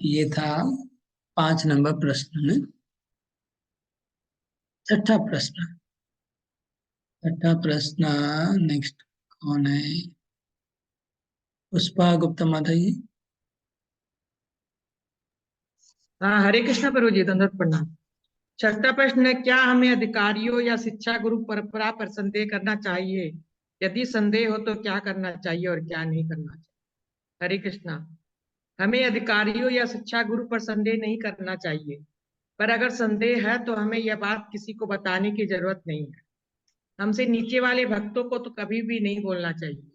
ये था 5 नंबर प्रश्न में। छठा प्रश्न। नेक्स्ट कौन है? पुष्पा गुप्ता माता जी। हाँ, हरे कृष्णा प्रभु जी, दंडवत प्रणाम। छठा प्रश्न है, क्या हमें अधिकारियों या शिक्षा गुरु परंपरा पर संदेह करना चाहिए? यदि संदेह हो तो क्या करना चाहिए और क्या नहीं करना चाहिए? हरे कृष्णा। हमें अधिकारियों या शिक्षा गुरु पर संदेह नहीं करना चाहिए, पर अगर संदेह है तो हमें यह बात किसी को बताने की जरूरत नहीं है। हमसे नीचे वाले भक्तों को तो कभी भी नहीं बोलना चाहिए।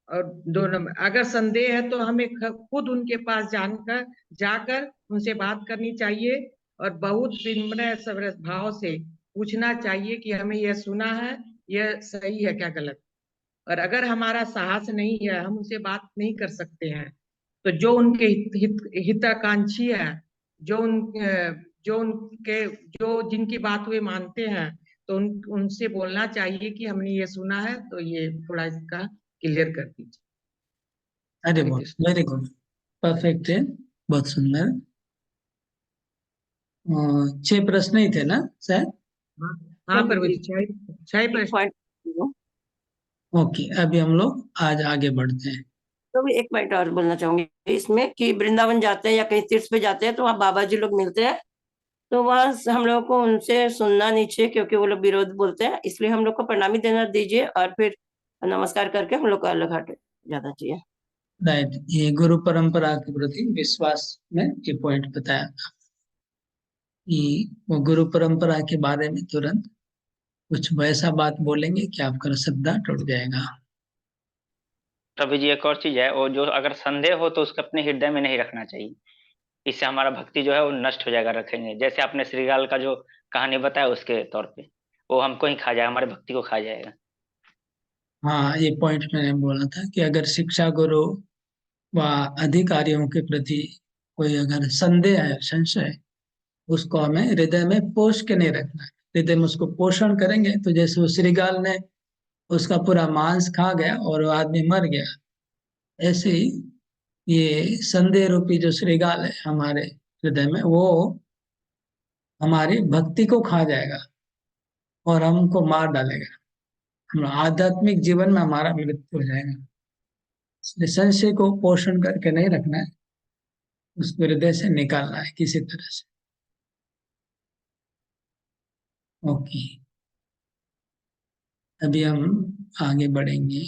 और 2 नंबर, अगर संदेह है तो हमें खुद उनके पास जानकर जाकर उनसे बात करनी चाहिए और बहुत विनम्र भाव से पूछना चाहिए कि हमें यह सुना है, यह सही है क्या गलत। और अगर हमारा साहस नहीं है, हम उनसे बात नहीं कर सकते हैं, तो जो उनके हिताकांक्षी है, जो उन जो उनके जो जिनकी बात वे मानते हैं, तो उनसे बोलना चाहिए कि हमने ये सुना है, तो ये थोड़ा इसका क्लियर कर दीजिए। अरे हरे बहुत कृष्ण। वेरी गुड, परफेक्ट है, बहुत सुंदर। 6 प्रश्न ही थे ना शायद? हाँ, हाँ प्रभु जी, छह छह एक प्रश्न। पॉइंट। ओके, अभी हम लोग आज आगे बढ़ते हैं। तो भी एक पॉइंट और बोलना चाहूंगी इसमें कि वृंदावन जाते हैं या कहीं तीर्थ पे जाते हैं तो वहाँ बाबा जी लोग मिलते हैं, तो वहाँ हम लोग को उनसे सुनना नहीं चाहिए क्योंकि वो लोग विरोध बोलते हैं। इसलिए हम लोग को प्रणामी देना दीजिए और फिर नमस्कार करके हम लोग को अलग हट जाना चाहिए। राइट, ये गुरु परंपरा के प्रति विश्वास में ये पॉइंट बताया था कि वो गुरु परंपरा के बारे में तुरंत कुछ वैसा बात बोलेंगे कि आपका श्रद्धा टूट जाएगा। तभी जी एक और चीज है, और जो अगर संदेह हो तो उसको अपने हृदय में नहीं रखना चाहिए। इससे हमारा भक्ति जो है वो नष्ट हो जाएगा रखेंगे। जैसे आपने श्रीगाल का जो कहानी बताया उसके तौर पे, वो हमको ही खा जाएगा, हमारे भक्ति को खा जाएगा। हाँ, ये पॉइंट मैंने बोला था कि अगर शिक्षा गुरु व अधिकारियों के प्रति कोई अगर संदेह है, संशय है, उसको हमें हृदय में पोष के नहीं रखना है। हृदय में उसको पोषण करेंगे तो जैसे वो श्रीगाल ने उसका पूरा मांस खा गया और वो आदमी मर गया, ऐसे ही ये संदेह रूपी जो श्रीगाल है हमारे हृदय में, वो हमारी भक्ति को खा जाएगा और हमको मार डालेगा। हम आध्यात्मिक जीवन में हमारा मृत्यु हो जाएगा। इसलिए संशय को पोषण करके नहीं रखना है, उसको हृदय से निकालना है किसी तरह से। ओके, अभी हम आगे बढ़ेंगे।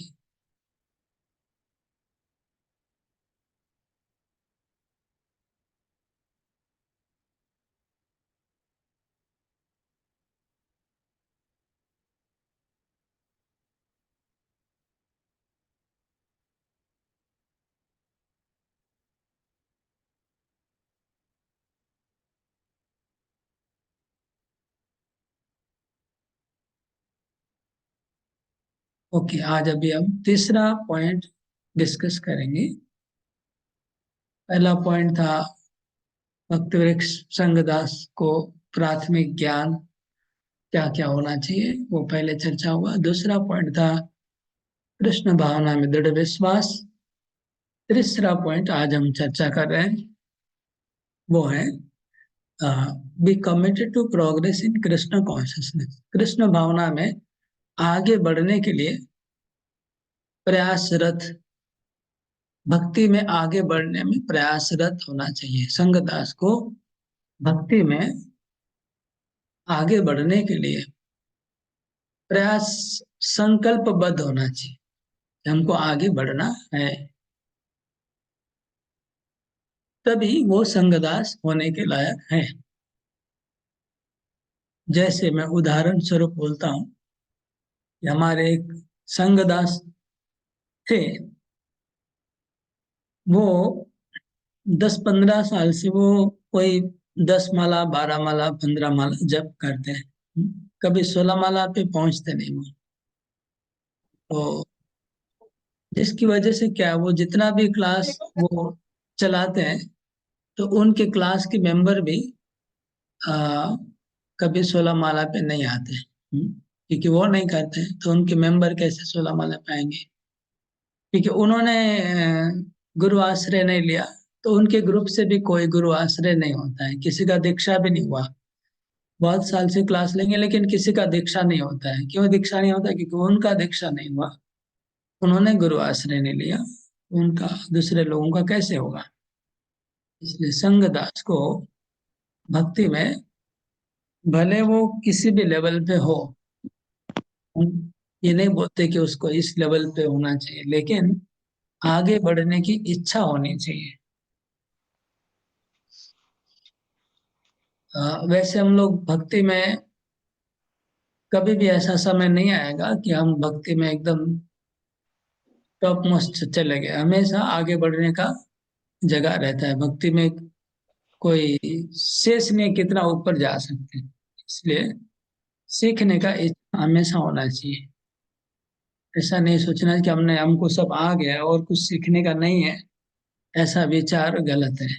ओके, आज अभी हम तीसरा पॉइंट डिस्कस करेंगे। पहला पॉइंट था भक्तवृक्ष संघदास को प्राथमिक ज्ञान क्या क्या होना चाहिए, वो पहले चर्चा हुआ। दूसरा पॉइंट था कृष्ण भावना में दृढ़ विश्वास। तीसरा पॉइंट आज हम चर्चा कर रहे हैं, वो है be committed to progress in Krishna consciousness. Krishna भावना में आगे बढ़ने के लिए प्रयासरत, भक्ति में आगे बढ़ने में प्रयासरत होना चाहिए। संगदास को भक्ति में आगे बढ़ने के लिए प्रयास, संकल्पबद्ध होना चाहिए कि हमको आगे बढ़ना है, तभी वो संगदास होने के लायक है। जैसे मैं उदाहरण स्वरूप बोलता हूँ कि हमारे एक संगदास थे, वो 10-15 साल से वो कोई 10 माला, 12 माला, 15 माला जप करते हैं। कभी 16 माला पे पहुंचते नहीं वो। तो जिसकी वजह से क्या, वो जितना भी क्लास वो चलाते हैं, तो उनके क्लास के मेंबर भी आ, कभी 16 माला पे नहीं आते हैं। क्योंकि वो नहीं करते हैं, तो उनके मेंबर कैसे 16 माला पे आएंगे? क्योंकि उन्होंने गुरु आश्रय नहीं लिया, तो उनके ग्रुप से भी कोई गुरु आश्रय नहीं होता है, किसी का दीक्षा भी नहीं हुआ। बहुत साल से क्लास लेंगे लेकिन किसी का दीक्षा नहीं होता है। क्यों दीक्षा नहीं होता? क्योंकि उनका दीक्षा नहीं हुआ, उन्होंने गुरु आश्रय नहीं लिया, उनका दूसरे लोगों का कैसे होगा? इसलिए संग दास को भक्ति में भले वो किसी भी लेवल पे हो, हम ये नहीं बोलते कि उसको इस लेवल पे होना चाहिए, लेकिन आगे बढ़ने की इच्छा होनी चाहिए। वैसे हम लोग भक्ति में कभी भी ऐसा समय नहीं आएगा कि हम भक्ति में एकदम टॉप मोस्ट चले गए। हमेशा आगे बढ़ने का जगह रहता है भक्ति में। कोई शेष नहीं कितना ऊपर जा सकते हैं। इसलिए सीखने का इच्छा हमेशा होना चाहिए। ऐसा नहीं सोचना कि हमको सब आ गया और कुछ सीखने का नहीं है, ऐसा विचार गलत है।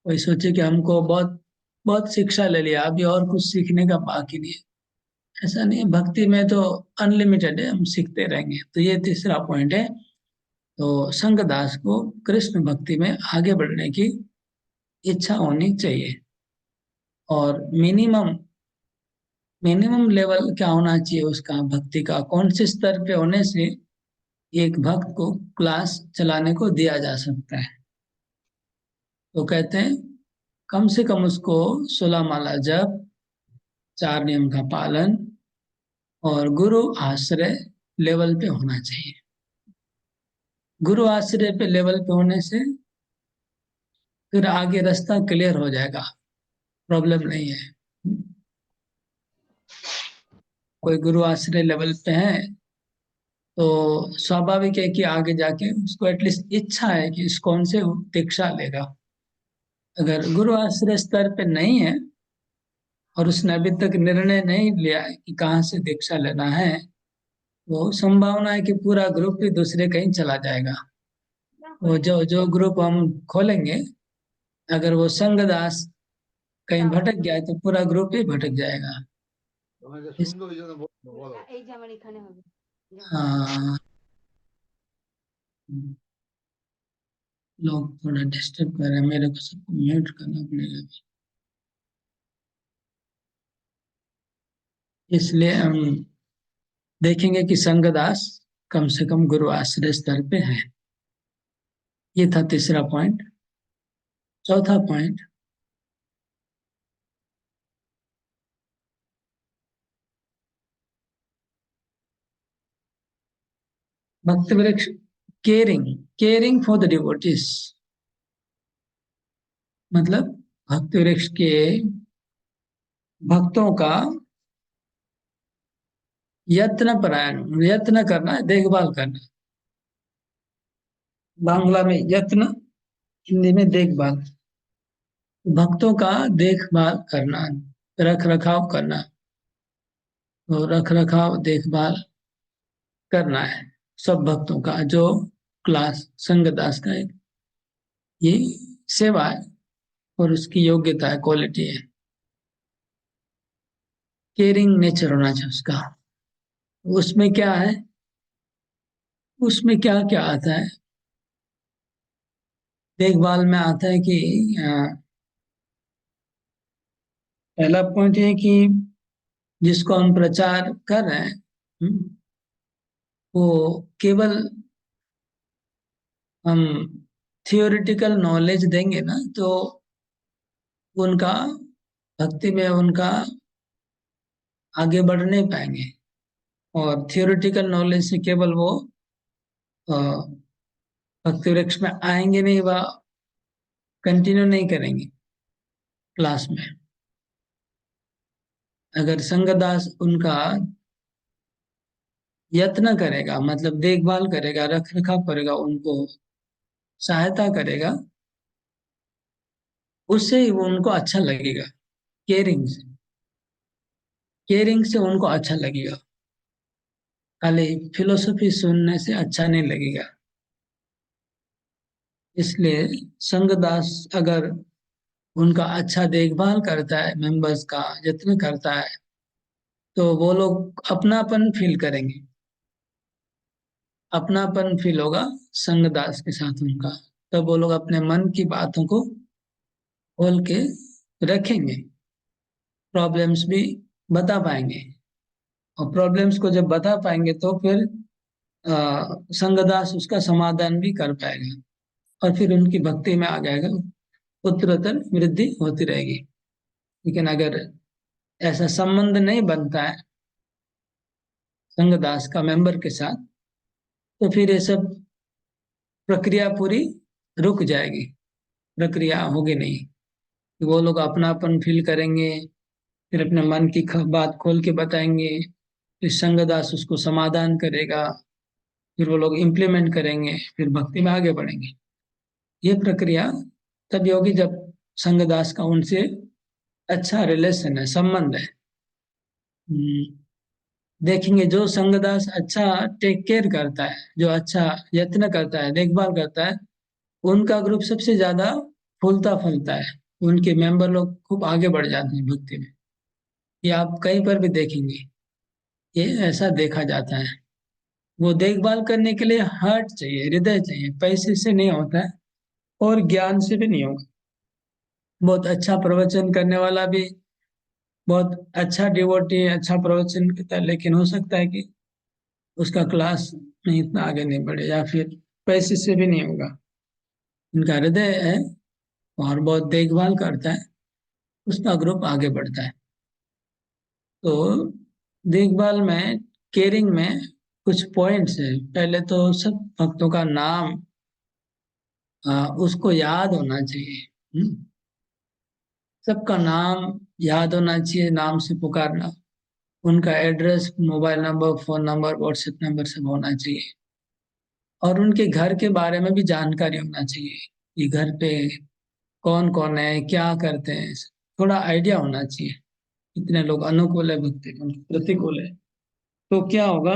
कोई सोचे कि हमको बहुत बहुत शिक्षा ले लिया, अभी और कुछ सीखने का बाकी नहीं है, ऐसा नहीं है। भक्ति में तो अनलिमिटेड है, हम सीखते रहेंगे। तो ये तीसरा पॉइंट है। तो संगदास को कृष्ण भक्ति में आगे बढ़ने की इच्छा होनी चाहिए। और मिनिमम मिनिमम लेवल क्या होना चाहिए उसका, भक्ति का कौन से स्तर पे होने से एक भक्त को क्लास चलाने को दिया जा सकता है? तो कहते हैं कम से कम उसको 16 माला जप, 4 नियम का पालन और गुरु आश्रय लेवल पे होना चाहिए। गुरु आश्रय पे लेवल पे होने से फिर आगे रास्ता क्लियर हो जाएगा, प्रॉब्लम नहीं है। कोई गुरु आश्रय लेवल पे है तो स्वाभाविक है कि आगे जाके उसको एटलीस्ट इच्छा है कि इस कौन से दीक्षा लेगा। अगर गुरु आश्रय स्तर पे नहीं है और उसने अभी तक निर्णय नहीं लिया है कि कहाँ से दीक्षा लेना है, तो संभावना है कि पूरा ग्रुप ही दूसरे कहीं चला जाएगा। वो जो जो ग्रुप हम खोलेंगे, अगर वो संगदास कहीं भटक गया तो पूरा ग्रुप ही भटक जाएगा। इस हाँ, लोग थोड़ा डिस्टर्ब कर रहे हैं, मेरे को सबको म्यूट करना पड़ेगा। इसलिए हम देखेंगे कि संगदास कम से कम गुरु आश्रय स्तर पे है। ये था तीसरा पॉइंट। चौथा पॉइंट, भक्त वृक्ष caring caring for the devotees. मतलब भक्त वृक्ष के भक्तों का यत्न करना, देखभाल करना। बांग्ला में यत्न, हिंदी में देखभाल। भक्तों का देखभाल करना, रख रखाव करना। तो रख रखाव देखभाल करना है सब भक्तों का। जो क्लास संगदास का एक ये सेवा है और उसकी योग्यता है, क्वालिटी है। केयरिंग नेचर होना चाहिए उसका। उसमें क्या है, उसमें क्या क्या आता है? देखभाल में आता है कि पहला पॉइंट है कि जिसको हम प्रचार कर रहे हैं, वो केवल हम थियोरिटिकल नॉलेज देंगे ना तो उनका भक्ति में उनका आगे बढ़ नहीं पाएंगे। और थियोरिटिकल नॉलेज से केवल वो भक्ति वृक्ष में आएंगे नहीं, वह कंटिन्यू नहीं करेंगे क्लास में। अगर संगदास उनका यत्न करेगा, मतलब देखभाल करेगा, रख रखाव करेगा, उनको सहायता करेगा, उससे ही वो उनको अच्छा लगेगा। केयरिंग से उनको अच्छा लगेगा, खाली फिलोसफी सुनने से अच्छा नहीं लगेगा। इसलिए संगदास अगर उनका अच्छा देखभाल करता है, मेंबर्स का यत्न करता है, तो वो लोग अपनापन फील करेंगे, अपनापन फील होगा संगदास के साथ उनका। तब वो लोग अपने मन की बातों को खोल के रखेंगे, प्रॉब्लम्स भी बता पाएंगे। और प्रॉब्लम्स को जब बता पाएंगे तो फिर संगदास उसका समाधान भी कर पाएगा, और फिर उनकी भक्ति में आ जाएगा, उत्तरोत्तर वृद्धि होती रहेगी। लेकिन अगर ऐसा संबंध नहीं बनता है संगदास का मेंबर के साथ, तो फिर ये सब प्रक्रिया पूरी रुक जाएगी, प्रक्रिया होगी नहीं। वो लोग अपनापन फील करेंगे, फिर अपने मन की बात खोल के बताएंगे, फिर संगदास उसको समाधान करेगा, फिर वो लोग इम्प्लीमेंट करेंगे, फिर भक्ति में आगे बढ़ेंगे। ये प्रक्रिया तभी होगी जब संगदास का उनसे अच्छा रिलेशन है, संबंध है। देखेंगे जो संगदास अच्छा टेक केयर करता है, जो अच्छा यत्न करता है, देखभाल करता है, उनका ग्रुप सबसे ज्यादा फूलता फलता है, उनके मेंबर लोग खूब आगे बढ़ जाते हैं भक्ति में। ये आप कहीं पर भी देखेंगे, ये ऐसा देखा जाता है। वो देखभाल करने के लिए हार्ट चाहिए, हृदय चाहिए, पैसे से नहीं होता है और ज्ञान से भी नहीं होगा। बहुत अच्छा प्रवचन करने वाला भी बहुत अच्छा डिवोटी अच्छा प्रवचन करता है, लेकिन हो सकता है कि उसका क्लास में इतना आगे नहीं बढ़े, या फिर पैसे से भी नहीं होगा। उनका हृदय है और बहुत देखभाल करता है, उसका ग्रुप आगे बढ़ता है। तो देखभाल में, केयरिंग में कुछ पॉइंट्स है। पहले तो सब भक्तों का नाम उसको याद होना चाहिए। सबका नाम याद होना चाहिए, नाम से पुकारना, उनका address, mobile number, phone number, WhatsApp number सब होना चाहिए। और उनके घर के बारे में भी जानकारी होना चाहिए कि घर पे कौन कौन है, क्या करते हैं, थोड़ा आइडिया होना चाहिए। कितने लोग अनुकूल है भक्ति में, प्रतिकूल है, तो क्या होगा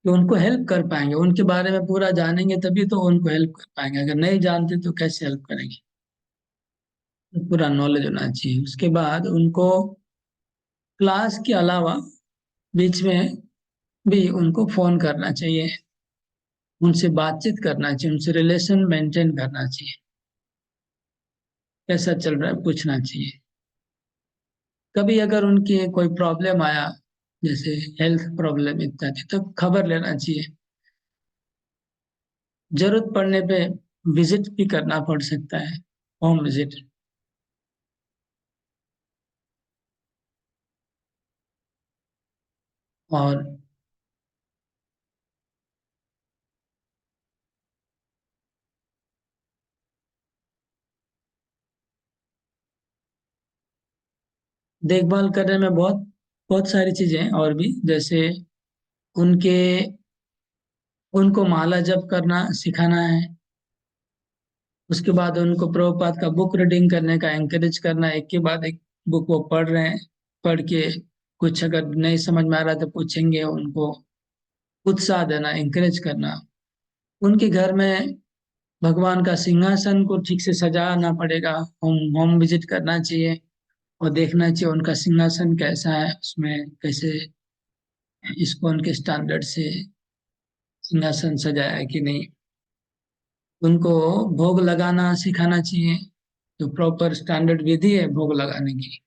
कि उनको हेल्प कर पाएंगे। उनके बारे में पूरा जानेंगे तभी तो उनको हेल्प कर पाएंगे, अगर नहीं जानते तो कैसे हेल्प करेंगे। तो पूरा नॉलेज होना चाहिए। उसके बाद उनको क्लास के अलावा बीच में भी उनको फोन करना चाहिए, उनसे बातचीत करना चाहिए, उनसे रिलेशन मेंटेन करना चाहिए, कैसा चल रहा है पूछना चाहिए। कभी अगर उनकी कोई प्रॉब्लम आया, जैसे हेल्थ प्रॉब्लम इत्यादि, तब खबर लेना चाहिए। जरूरत पड़ने पे विजिट भी करना पड़ सकता है, होम विजिट। और देखभाल करने में बहुत बहुत सारी चीजें हैं और भी, जैसे उनके उनको माला जप करना सिखाना है। उसके बाद उनको प्रभुपाद का बुक रीडिंग करने का एंकरेज करना है, एक के बाद एक बुक वो पढ़ रहे हैं, पढ़ के कुछ अगर नहीं समझ में आ रहा तो पूछेंगे, उनको उत्साह देना, एंकरेज करना। उनके घर में भगवान का सिंहासन को ठीक से सजाना पड़ेगा, होम होम विजिट करना चाहिए और देखना चाहिए उनका सिंहासन कैसा है, उसमें कैसे इसको उनके स्टैंडर्ड से सिंहासन सजाया है कि नहीं। उनको भोग लगाना सिखाना चाहिए, जो प्रॉपर स्टैंडर्ड विधि है भोग लगाने की।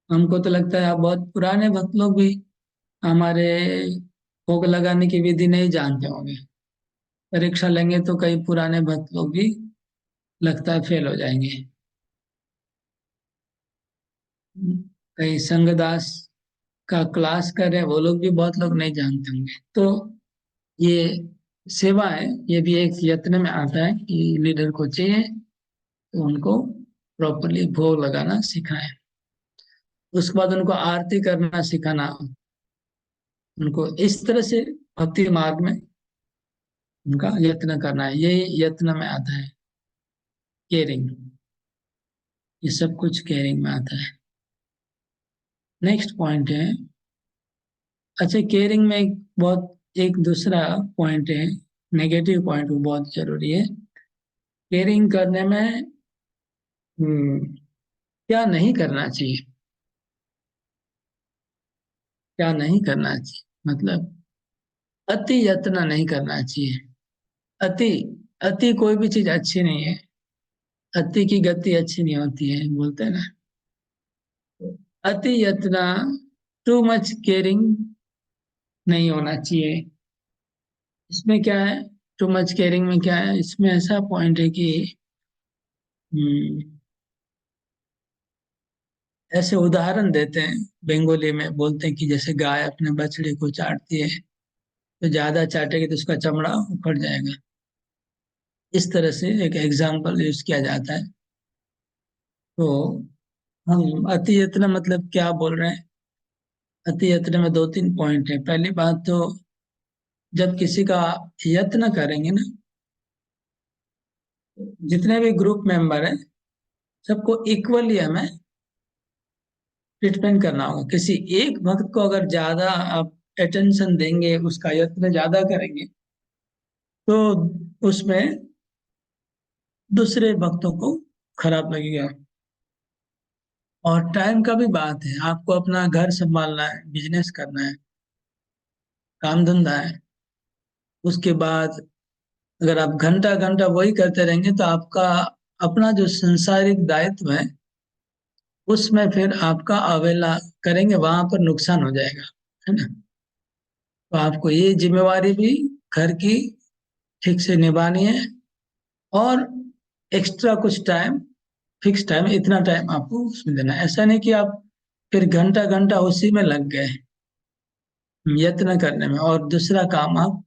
हमको तो लगता है आप बहुत पुराने भक्त लोग भी हमारे भोग लगाने की विधि नहीं जानते होंगे। परीक्षा लेंगे तो कई पुराने भक्त लोग भी लगता है फेल हो जाएंगे। कई संगदास का क्लास कर रहे हैं, वो लोग भी बहुत लोग नहीं जानते होंगे। तो ये सेवा है, ये भी एक यत्न में आता है कि लीडर को चाहिए तो उनको प्रॉपरली भोग लगाना सिखाएं। उसके बाद उनको आरती करना सिखाना, उनको इस तरह से भक्ति मार्ग में उनका यत्न करना है। ये यत्न में आता है केयरिंग, ये सब कुछ केयरिंग में आता है। नेक्स्ट पॉइंट है, अच्छा केयरिंग में एक दूसरा पॉइंट है, नेगेटिव पॉइंट, वो बहुत जरूरी है। केयरिंग करने में क्या नहीं करना चाहिए, क्या नहीं करना चाहिए, मतलब अति यत्न नहीं करना चाहिए। अति अति कोई भी चीज अच्छी नहीं है, अति की गति अच्छी नहीं होती है, बोलते हैं ना। अति यत्न, टू मच केयरिंग नहीं होना चाहिए। इसमें क्या है, टू मच केयरिंग में क्या है, इसमें ऐसा पॉइंट है कि हम्म, ऐसे उदाहरण देते हैं, बंगाली में बोलते हैं कि जैसे गाय अपने बछड़े को चाटती है, तो ज्यादा चाटेगी तो उसका चमड़ा उखड़ जाएगा। इस तरह से एक एग्जाम्पल यूज किया जाता है। तो हम अति यत्न मतलब क्या बोल रहे हैं, अति यत्न में दो तीन पॉइंट है। पहली बात तो जब किसी का यत्न करेंगे ना, जितने भी ग्रुप मेंबर है सबको इक्वली हमें ट्रीटमेंट करना होगा। किसी एक भक्त को अगर ज्यादा आप अटेंशन देंगे, उसका यत्न ज्यादा करेंगे, तो उसमें दूसरे भक्तों को खराब लगेगा। और टाइम का भी बात है, आपको अपना घर संभालना है, बिजनेस करना है, काम धंधा है। उसके बाद अगर आप घंटा घंटा वही करते रहेंगे तो आपका अपना जो सांसारिक दायित्व है उसमें फिर आपका अवहेला करेंगे, वहां पर नुकसान हो जाएगा, है ना। तो आपको ये जिम्मेवारी भी घर की ठीक से निभानी है। और एक्स्ट्रा कुछ टाइम, फिक्स टाइम, इतना टाइम आपको उसमें देना है। ऐसा नहीं कि आप फिर घंटा घंटा उसी में लग गए यत्न करने में, और दूसरा काम आप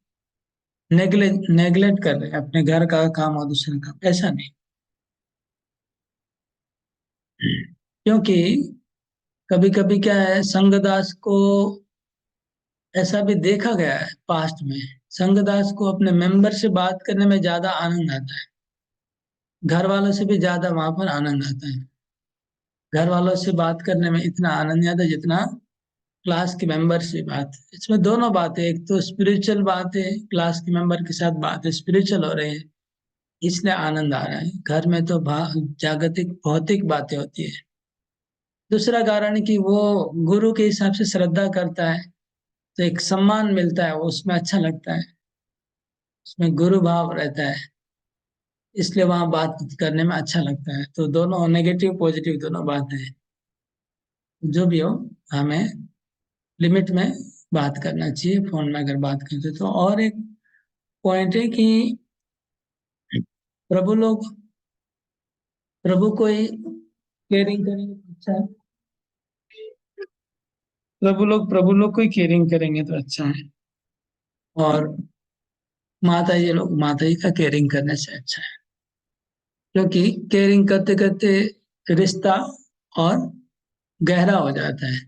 नेग्लेक्ट कर रहे हैं, अपने घर का काम और दूसरा काम, ऐसा नहीं। क्योंकि कभी कभी क्या है, संगदास को ऐसा भी देखा गया है पास्ट में, संगदास को अपने मेंबर से बात करने में ज्यादा आनंद आता है, घर वालों से भी ज्यादा वहां पर आनंद आता है। घर वालों से बात करने में इतना आनंद नहीं आता जितना क्लास के मेंबर से बात। इसमें दोनों बातें, एक तो स्पिरिचुअल बात है, क्लास के मेंबर के साथ बात है, स्पिरिचुअल हो रही है, इसलिए आनंद आ रहा है। घर में तो जागतिक भौतिक बातें होती है। दूसरा कारण है कि वो गुरु के हिसाब से श्रद्धा करता है, तो एक सम्मान मिलता है, वो उसमें अच्छा लगता है, उसमें गुरु भाव रहता है, इसलिए वहां बात करने में अच्छा लगता है। तो दोनों नेगेटिव पॉजिटिव दोनों बातें हैं। जो भी हो, हमें लिमिट में बात करना चाहिए फोन में अगर बात करते तो। और एक पॉइंट है कि प्रभु लोग प्रभु को ही केयरिंग करेंगे तो अच्छा है, प्रभु लोग को ही केयरिंग करेंगे तो अच्छा है। और माता जी लोग माता जी का केयरिंग करने से अच्छा है, क्योंकि केयरिंग करते करते रिश्ता और गहरा हो जाता है,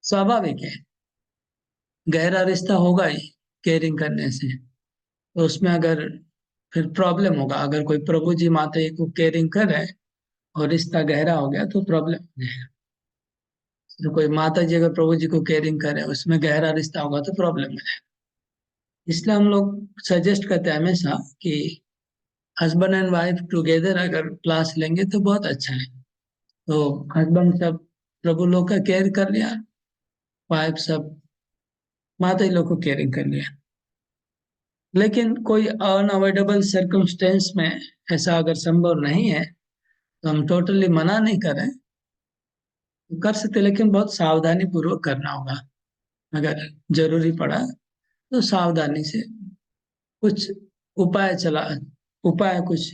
स्वाभाविक है, गहरा रिश्ता होगा ही केयरिंग करने से। तो उसमें अगर फिर प्रॉब्लम होगा, अगर कोई प्रभु जी माता जी को केयरिंग कर रहे हैं और रिश्ता गहरा हो गया तो प्रॉब्लम हो जाएगा। तो कोई माता जी अगर प्रभु जी को केयरिंग कर रहे हैं, उसमें गहरा रिश्ता होगा तो प्रॉब्लम हो जाएगा। इसलिए हम लोग सजेस्ट करते हैं हमेशा कि हस्बैंड एंड वाइफ टुगेदर अगर क्लास लेंगे तो बहुत अच्छा है। तो हस्बैंड सब प्रभु लोग का केयर कर लिया, वाइफ सब माता जी लोग को केयरिंग कर लिया। लेकिन कोई अनअवॉइडेबल सर्कमस्टेंस में ऐसा अगर संभव नहीं है तो हम टोटली मना नहीं करें, कर सकते, लेकिन बहुत सावधानी पूर्वक करना होगा। अगर जरूरी पड़ा तो सावधानी से कुछ उपाय चला उपाय कुछ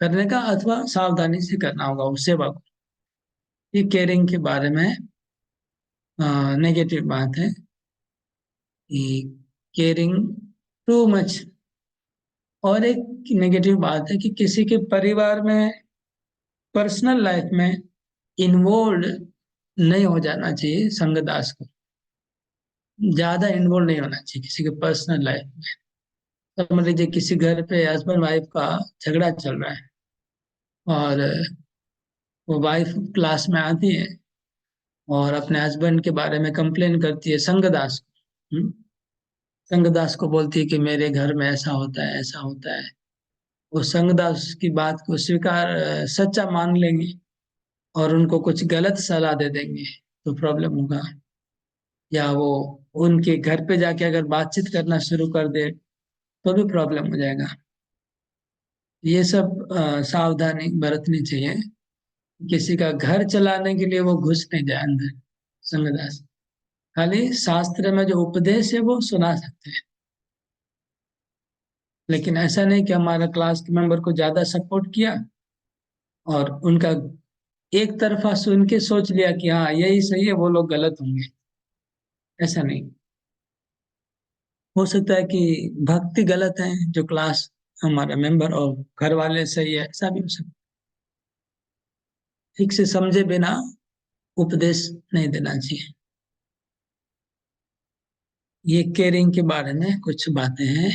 करने का, अथवा सावधानी से करना होगा उस सेवा को। ये केयरिंग के बारे में नेगेटिव बात है कि केयरिंग टू मच। और एक नेगेटिव बात है कि किसी के परिवार में पर्सनल लाइफ में इन्वॉल्व नहीं हो जाना चाहिए। संगदास को ज्यादा इन्वॉल्व नहीं होना चाहिए किसी के पर्सनल लाइफ में। समझ लीजिए किसी घर पे हस्बैंड वाइफ का झगड़ा चल रहा है और वो वाइफ क्लास में आती है और अपने हस्बैंड के बारे में कंप्लेन करती है संगदास को। संगदास को बोलती है कि मेरे घर में ऐसा होता है, ऐसा होता है। वो संगदास की बात को सच्चा मान लेंगे और उनको कुछ गलत सलाह दे देंगे तो प्रॉब्लम होगा। या वो उनके घर पे जाके अगर बातचीत करना शुरू कर दे तो भी प्रॉब्लम हो जाएगा। ये सब सावधानी बरतनी चाहिए। किसी का घर चलाने के लिए वो घुस नहीं जाए अंदर संगदास। खाली शास्त्र में जो उपदेश है वो सुना सकते हैं, लेकिन ऐसा नहीं कि हमारा क्लास के मेंबर को ज्यादा सपोर्ट किया और उनका एक तरफा सुन के सोच लिया कि हाँ यही सही है, वो लोग गलत होंगे। ऐसा नहीं हो सकता है कि भक्ति गलत है जो क्लास हमारा मेंबर और घर वाले सही है, ऐसा भी हो सकता है। ठीक से समझे बिना उपदेश नहीं देना चाहिए। ये केयरिंग के बारे में कुछ बातें हैं।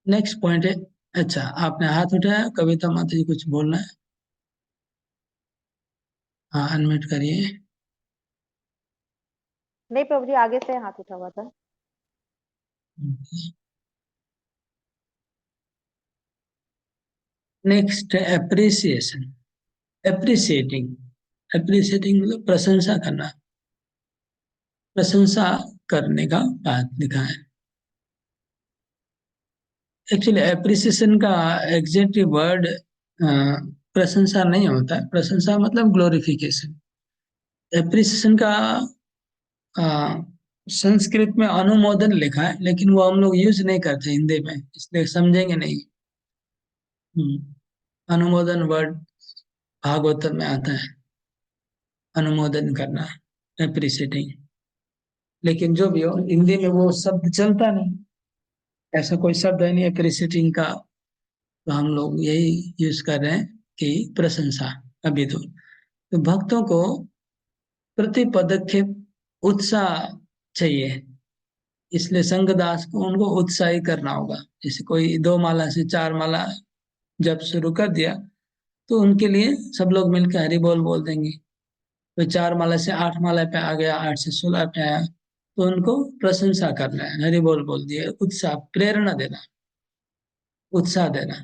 नेक्स्ट पॉइंट है। अच्छा, आपने हाथ उठाया, कविता माता जी कुछ बोलना है? हाँ, अनम्यूट करिए। नहीं प्रभु जी, आगे से हाथ उठा हुआ था। नेक्स्ट है एप्रिसिएशन। एप्रिसिएटिंग, एप्रिसिएटिंग मतलब प्रशंसा करना, प्रशंसा करने का बात लिखा है। एक्चुअली एप्रिसिएशन का एग्जैक्ट वर्ड प्रशंसा नहीं होता है। प्रशंसा मतलब ग्लोरिफिकेशन। एप्रिसिएशन का अ, संस्कृत में अनुमोदन लिखा है, लेकिन वो हम लोग यूज नहीं करते हिंदी में, इसलिए समझेंगे नहीं। अनुमोदन वर्ड भागवतम में आता है, अनुमोदन करना, एप्रिसिएटिंग। लेकिन जो भी हो, हिंदी में वो शब्द चलता नहीं, ऐसा कोई शब्द है नहीं एप्रिसिएटिंग का। तो हम लोग यही यूज कर रहे हैं कि प्रशंसा। अभी तो भक्तों को प्रति पदक्षेप उत्साह चाहिए, इसलिए संघदास को उनको उत्साही करना होगा। जैसे कोई 2 माला से 4 माला जब शुरू कर दिया तो उनके लिए सब लोग मिलकर हरि बोल देंगे। तो 4 माला से 8 माला पे आ गया, 8 से 16 पे आया, तो उनको प्रशंसा करना है, हरि बोल दिए, उत्साह, प्रेरणा देना, उत्साह देना।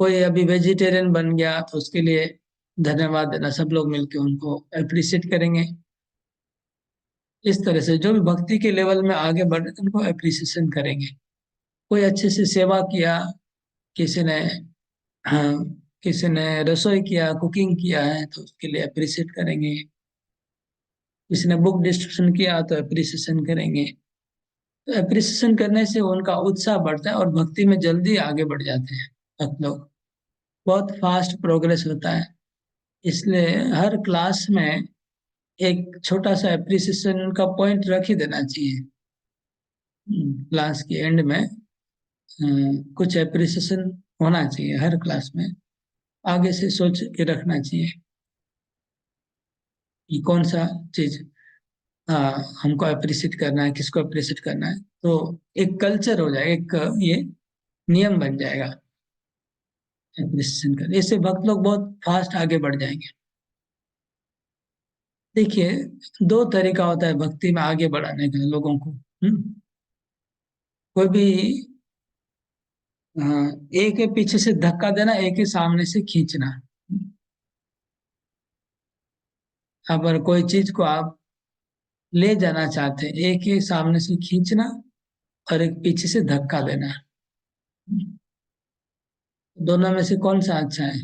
कोई अभी वेजिटेरियन बन गया तो उसके लिए धन्यवाद देना, सब लोग मिलकर उनको अप्रिशिएट करेंगे। इस तरह से जो भी भक्ति के लेवल में आगे बढ़ रहे थे उनको अप्रिसिएशन करेंगे। कोई अच्छे से सेवा किया, किसी ने, हाँ, किसी ने रसोई किया, कुकिंग किया है तो उसके लिए अप्रिशिएट करेंगे। किसी ने बुक डिस्ट्रीब्यूशन किया तो अप्रिसिएशन करेंगे। तो अप्रिसिएशन करने से उनका उत्साह बढ़ता है और भक्ति में जल्दी आगे बढ़ जाते हैं भक्त लोग, बहुत फास्ट प्रोग्रेस होता है। इसलिए हर क्लास में एक छोटा सा अप्रिसिएशन का पॉइंट रख ही देना चाहिए। क्लास के एंड में कुछ अप्रिसिएशन होना चाहिए हर क्लास में। आगे से सोच के रखना चाहिए कि कौन सा चीज हमको अप्रिशिएट करना है, किसको अप्रिशिएट करना है। तो एक कल्चर हो जाएगा, एक ये नियम बन जाएगा अप्रिसिएशन का। इससे भक्त लोग बहुत फास्ट आगे बढ़ जाएंगे। देखिए, 2 तरीका होता है भक्ति में आगे बढ़ाने का लोगों को। कोई भी एक के पीछे से धक्का देना, एक के सामने से खींचना। अगर कोई चीज को आप ले जाना चाहते हैं, एक के सामने से खींचना और एक पीछे से धक्का देना, दोनों में से कौन सा अच्छा है?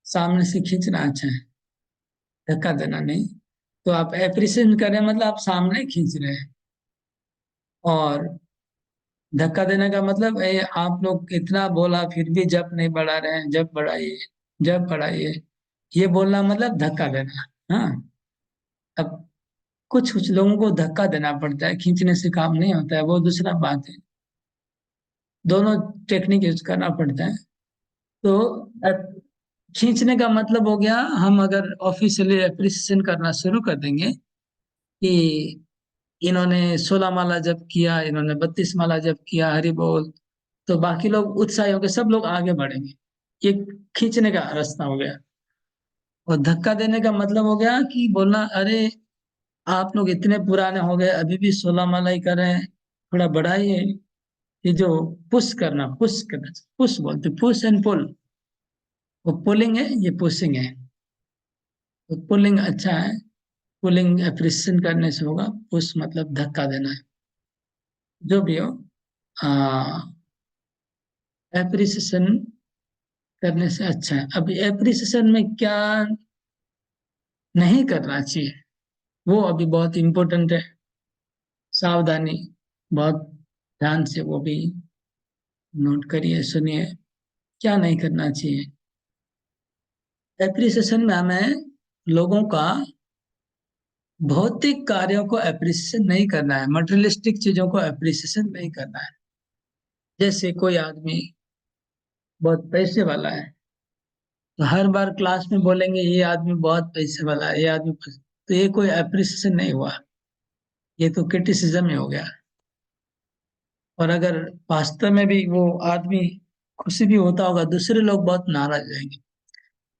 सामने से खींचना अच्छा है, धक्का देना नहीं। तो आप एप्रिसिएट करें मतलब आप सामने खींच रहे हैं, और धक्का देने का मतलब आप लोग इतना बोला फिर भी जब नहीं बढ़ा रहे हैं, जब बढ़ाइए, जब बढ़ाइए, ये बोलना मतलब धक्का देना। हाँ, अब कुछ कुछ लोगों को धक्का देना पड़ता है, खींचने से काम नहीं होता है, वो दूसरा बात है। दोनों टेक्निक यूज करना पड़ता है। तो खींचने का मतलब हो गया, हम अगर ऑफिशियली एप्रिसिएशन करना शुरू कर देंगे कि इन्होंने 16 माला जप किया, इन्होंने 32 माला जप किया, हरि बोल, तो बाकी लोग उत्साही होंगे, सब लोग आगे बढ़ेंगे। ये खींचने का रास्ता हो गया। और धक्का देने का मतलब हो गया कि बोलना, अरे आप लोग इतने पुराने हो गए, अभी भी 16 माला ही कर रहे हैं, थोड़ा बढ़ाइए। ये जो पुश करना, पुश करना, पुश बोलते, पुश एंड पुल, वो पुलिंग है, ये पुशिंग है। तो पुलिंग अच्छा है, पुलिंग एप्रिसिएशन करने से होगा, पुश मतलब धक्का देना है। जो भी हो, एप्रिसिएशन करने से अच्छा है। अब एप्रिसिएशन में क्या नहीं करना चाहिए, वो अभी बहुत इम्पोर्टेंट है। सावधानी, बहुत ध्यान से वो भी नोट करिए, सुनिए, क्या नहीं करना चाहिए। एप्रिसिएशन में हमें लोगों का भौतिक कार्यों को एप्रिसिएशन नहीं करना है, मटेरियलिस्टिक चीजों को एप्रिसिएशन नहीं करना है। जैसे कोई आदमी बहुत पैसे वाला है, तो हर बार क्लास में बोलेंगे ये आदमी बहुत पैसे वाला है, ये आदमी तो ये कोई एप्रिसिएशन नहीं हुआ, ये तो क्रिटिसिज्म ही हो गया। और अगर वास्तव में भी वो आदमी खुशी भी होता होगा, दूसरे लोग बहुत नाराज हो जाएंगे।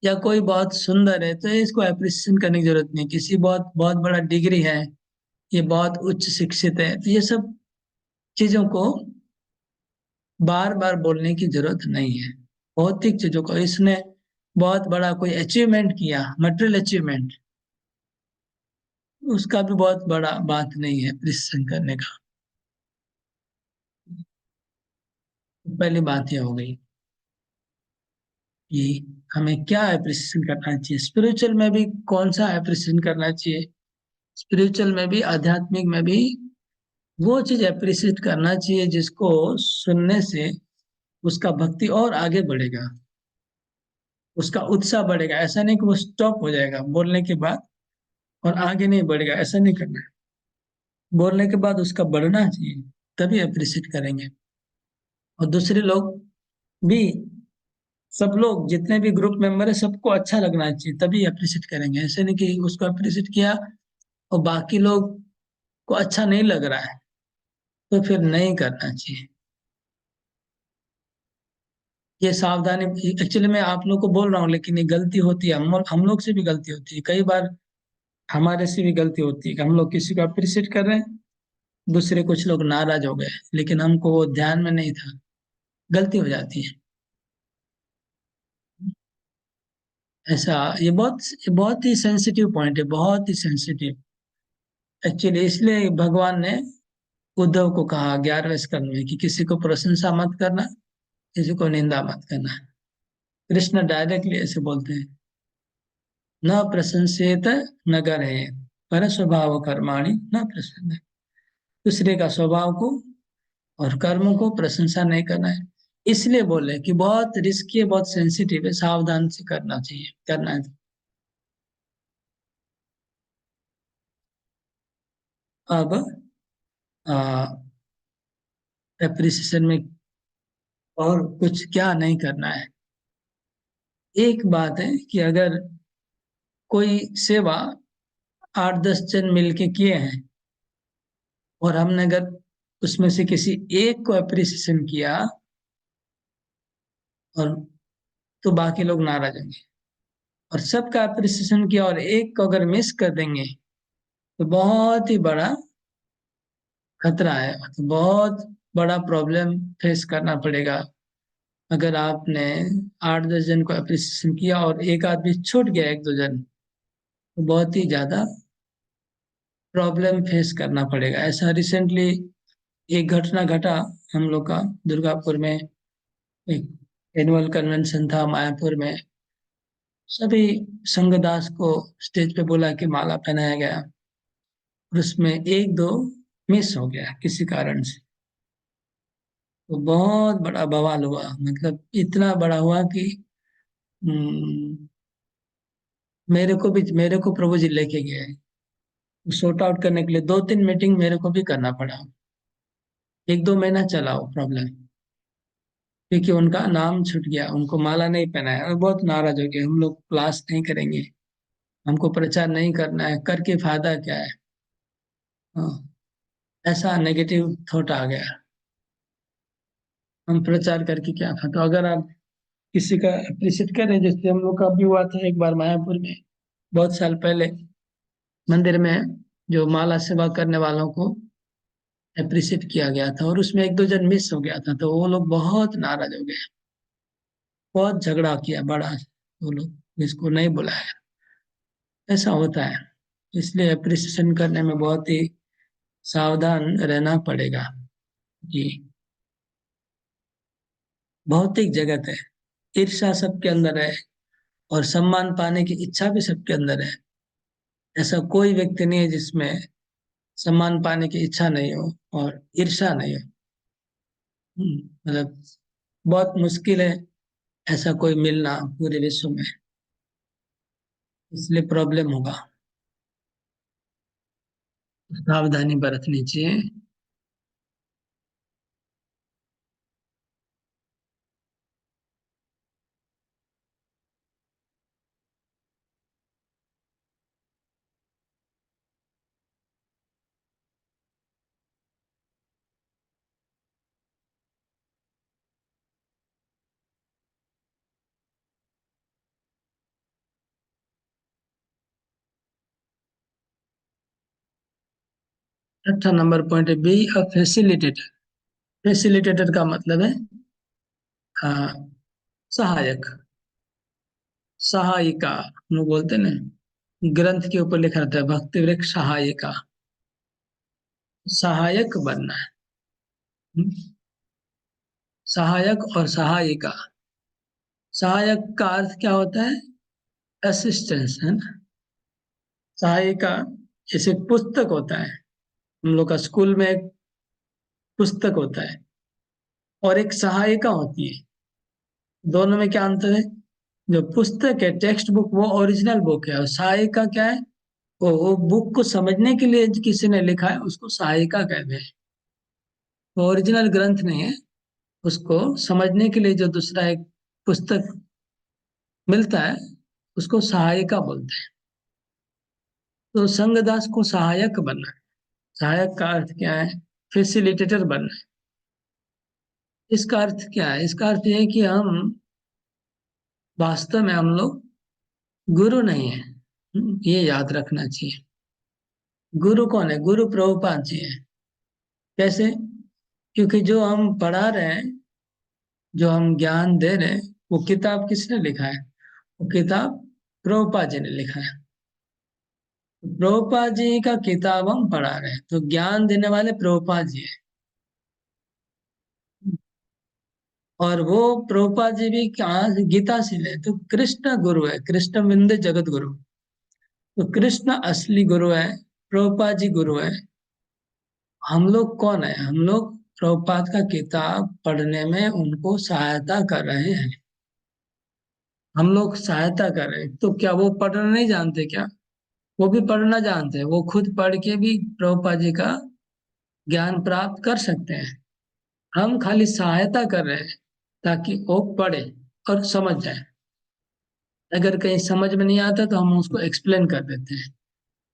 या कोई बहुत सुंदर है तो इसको एप्रिसिएशन करने की जरूरत नहीं, किसी बहुत बहुत बड़ा डिग्री है, ये बहुत उच्च शिक्षित है, तो ये सब चीजों को बार बार बोलने की जरूरत नहीं है। भौतिक चीजों को, इसने बहुत बड़ा कोई अचीवमेंट किया, मटेरियल अचीवमेंट, उसका भी बहुत बड़ा बात नहीं है एप्रिसिएशन करने का। पहली बात यह हो गई कि हमें क्या एप्रिसिएशन करना चाहिए। स्पिरिचुअल में भी कौन सा एप्रिसिएशन करना चाहिए, स्पिरिचुअल में भी, आध्यात्मिक में भी वो चीज एप्रिसिएट करना चाहिए जिसको सुनने से उसका भक्ति और आगे बढ़ेगा, उसका उत्साह बढ़ेगा। ऐसा नहीं कि वो स्टॉप हो जाएगा बोलने के बाद और आगे नहीं बढ़ेगा, ऐसा नहीं करना है। बोलने के बाद उसका बढ़ना चाहिए, तभी अप्रिशिएट करेंगे। और दूसरे लोग भी, सब लोग जितने भी ग्रुप मेंबर है सबको अच्छा लगना चाहिए, तभी अप्रिशिएट करेंगे। ऐसे नहीं कि उसको अप्रिशिएट किया और बाकी लोग को अच्छा नहीं लग रहा है तो फिर नहीं करना चाहिए। ये सावधानी, एक्चुअली मैं आप लोग को बोल रहा हूँ लेकिन ये गलती होती है, हम लोग से भी गलती होती है कई बार। हमारे से भी गलती होती है कि हम लोग किसी को अप्रिशिएट कर रहे हैं, दूसरे कुछ लोग नाराज हो गए, लेकिन हमको वो ध्यान में नहीं था, गलती हो जाती है। ऐसा, ये बहुत ही सेंसिटिव पॉइंट है, बहुत ही सेंसिटिव। एक्चुअली इसलिए भगवान ने उद्धव को कहा 11वें स्कंद में कि किसी को प्रशंसा मत करना, किसी को निंदा मत करना। कृष्ण डायरेक्टली ऐसे बोलते हैं, न प्रशंसेत न गरे, पर स्वभाव कर्माणि न प्रसन्न। दूसरे का स्वभाव को और कर्मों को प्रशंसा नहीं करना है। इसलिए बोले कि बहुत रिस्की है, बहुत सेंसिटिव है, सावधान से करना चाहिए, करना है। अब एप्रिसिएशन में और कुछ क्या नहीं करना है। एक बात है कि अगर कोई सेवा 8-10 जन मिलके किए हैं और हमने अगर उसमें से किसी एक को अप्रिसिएशन किया और तो बाकी लोग नाराज होंगे। और सबका अप्रिसिएशन किया और एक को अगर मिस कर देंगे तो बहुत ही बड़ा खतरा है, तो बहुत बड़ा प्रॉब्लम फेस करना पड़ेगा। अगर आपने 8-10 जन को अप्रिसिएशन किया और एक आदमी छूट गया, 1-2 जन, तो बहुत ही ज्यादा प्रॉब्लम फेस करना पड़ेगा। ऐसा रिसेंटली एक घटना घटा हम लोग का दुर्गापुर में। एक एनुअल कन्वेंशन था मायापुर में, सभी संघदास को स्टेज पे बुला के माला पहनाया गया और उसमें 1-2 मिस हो गया किसी कारण से, तो बहुत बड़ा बवाल हुआ। मतलब इतना बड़ा हुआ कि हम्म, मेरे को प्रभु जी लेके गए सॉर्ट आउट करने के लिए। 2-3 मीटिंग मेरे को भी करना पड़ा, 1-2 महीना चला वो प्रॉब्लम, क्योंकि उनका नाम छूट गया, उनको माला नहीं पहनाया और बहुत नाराज हो गए। हम लोग क्लास नहीं करेंगे, हमको प्रचार नहीं करना है, करके फायदा क्या है। हाँ, ऐसा नेगेटिव थॉट आ गया, हम प्रचार करके क्या फायदा। तो अगर आप किसी का अप्रिशिएट करें, जैसे हम लोग का भी हुआ था एक बार मायापुर में बहुत साल पहले, मंदिर में जो माला सेवा करने वालों को अप्रिशिएट किया गया था और उसमें 1-2 जन मिस हो गया था, तो वो लोग बहुत नाराज हो गए, बहुत झगड़ा किया बड़ा। वो लोग इसको नहीं बुलाया, ऐसा होता है। इसलिए अप्रिसिएशन करने में बहुत ही सावधान रहना पड़ेगा। जी, भौतिक जगत है, ईर्ष्या सबके अंदर है और सम्मान पाने की इच्छा भी सबके अंदर है। ऐसा कोई व्यक्ति नहीं है जिसमें सम्मान पाने की इच्छा नहीं हो और ईर्ष्या नहीं हो। मतलब बहुत मुश्किल है ऐसा कोई मिलना पूरे विश्व में, इसलिए प्रॉब्लम होगा, सावधानी बरतनी चाहिए। छठा नंबर पॉइंट है, बी अ फैसिलिटेटर। फैसिलिटेटर का मतलब है आ, सहायक, सहायिका। हम लोग बोलते हैं ना, ग्रंथ के ऊपर लिखा रहता है भक्ति वृक्ष सहायिका, सहायक बनना है। हम्म, सहायक और सहायिका। सहायक का अर्थ क्या होता है? असिस्टेंस, है ना। सहायिका जैसे पुस्तक होता है, हम लोग का स्कूल में एक पुस्तक होता है और एक सहायिका होती है। दोनों में क्या अंतर है? जो पुस्तक है टेक्स्ट बुक वो ओरिजिनल बुक है, और सहायिका क्या है? वो बुक को समझने के लिए किसी ने लिखा है, उसको सहायिका कहते हैं। वो ओरिजिनल ग्रंथ नहीं है, उसको समझने के लिए जो दूसरा एक पुस्तक मिलता है उसको सहायिका बोलते हैं। तो संगदास को सहायक बनना है। सहायक का अर्थ क्या है? फैसिलिटेटर बनना है। इसका अर्थ क्या है? इसका अर्थ यह है कि हम वास्तव में हम लोग गुरु नहीं है, ये याद रखना चाहिए। गुरु कौन है? गुरु प्रभुपाद जी है। कैसे? क्योंकि जो हम पढ़ा रहे हैं, जो हम ज्ञान दे रहे हैं, वो किताब किसने लिखा है? वो किताब प्रभुपाद जी ने लिखा है। प्रभुपाद जी का किताब हम पढ़ा रहे हैं, तो ज्ञान देने वाले प्रभुपाद जी है। और वो प्रभुपाद जी भी कहाँ से? गीता से ले, तो कृष्ण गुरु है, कृष्ण बिंदु जगत गुरु। तो कृष्ण असली गुरु है, प्रभुपाद जी गुरु है। हम लोग कौन है? हम लोग प्रभुपाद का किताब पढ़ने में उनको सहायता कर रहे हैं। हम लोग सहायता कर रहे हैं, तो क्या वो पढ़ना नहीं जानते क्या? वो भी पढ़ना जानते हैं, वो खुद पढ़ के भी प्रभुपाद जी का ज्ञान प्राप्त कर सकते हैं। हम खाली सहायता कर रहे हैं ताकि वो पढ़े और समझ जाए। अगर कहीं समझ में नहीं आता तो हम उसको एक्सप्लेन कर देते हैं।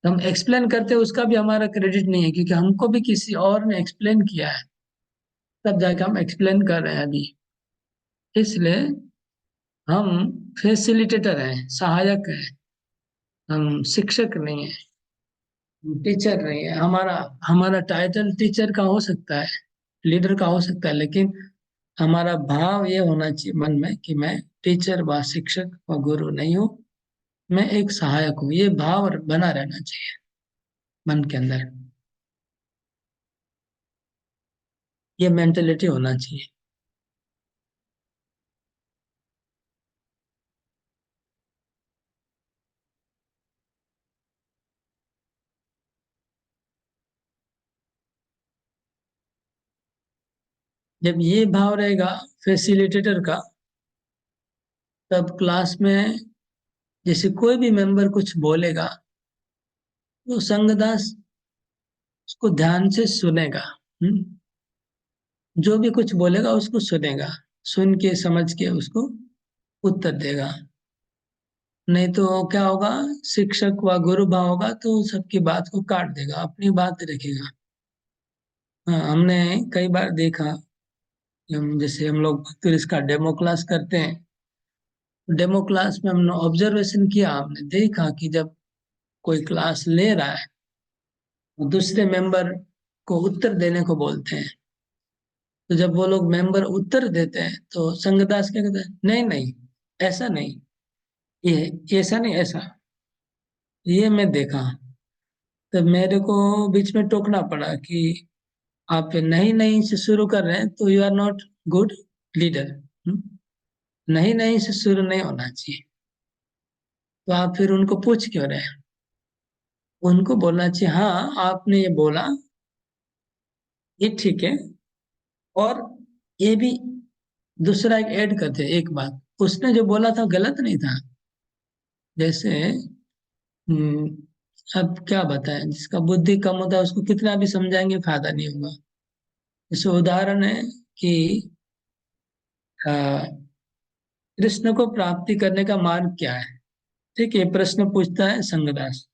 तो हम एक्सप्लेन करते हैं, उसका भी हमारा क्रेडिट नहीं है, क्योंकि हमको भी किसी और ने एक्सप्लेन किया है, तब जाके हम एक्सप्लेन कर रहे हैं अभी। इसलिए हम फैसिलिटेटर हैं, सहायक हैं, हम शिक्षक नहीं है, टीचर नहीं है। हमारा हमारा टाइटल टीचर का हो सकता है, लीडर का हो सकता है, लेकिन हमारा भाव ये होना चाहिए मन में कि मैं टीचर व शिक्षक व गुरु नहीं हूँ, मैं एक सहायक हूँ। ये भाव बना रहना चाहिए मन के अंदर, ये मेंटेलिटी होना चाहिए। जब ये भाव रहेगा फैसिलिटेटर का, तब क्लास में जैसे कोई भी मेंबर कुछ बोलेगा तो संगदास उसको ध्यान से सुनेगा। जो भी कुछ बोलेगा उसको सुनेगा, सुन के समझ के उसको उत्तर देगा। नहीं तो क्या होगा? शिक्षक व गुरु भाव होगा तो सबकी बात को काट देगा, अपनी बात रखेगा। हाँ, हमने कई बार देखा कि जैसे हम लोग फिर इसका डेमो क्लास करते हैं, डेमो क्लास में हमने ऑब्जर्वेशन किया, हमने देखा कि जब कोई क्लास ले रहा है तो दूसरे मेंबर को उत्तर देने को बोलते हैं। तो जब वो लोग मेंबर उत्तर देते हैं तो संगदास क्या कहते हैं? नहीं नहीं, ऐसा नहीं, ये ऐसा नहीं, ऐसा ये मैं देखा, तब मेरे को बीच में टोकना पड़ा कि आप नहीं नहीं से शुरू कर रहे हैं तो you are not good leader. नहीं नहीं से शुरू नहीं होना चाहिए। तो आप फिर उनको पूछ क्यों रहे हैं? उनको बोलना चाहिए हाँ आपने ये बोला, ये ठीक है। और ये भी दूसरा एक ऐड करते हैं, एक बात उसने जो बोला था गलत नहीं था। जैसे हम्म, अब क्या बताएं, जिसका बुद्धि कम होता है उसको कितना भी समझाएंगे फायदा नहीं होगा। जैसे उदाहरण है कि अ, कृष्ण को प्राप्ति करने का मार्ग क्या है। ठीक है, प्रश्न पूछता है संगदास।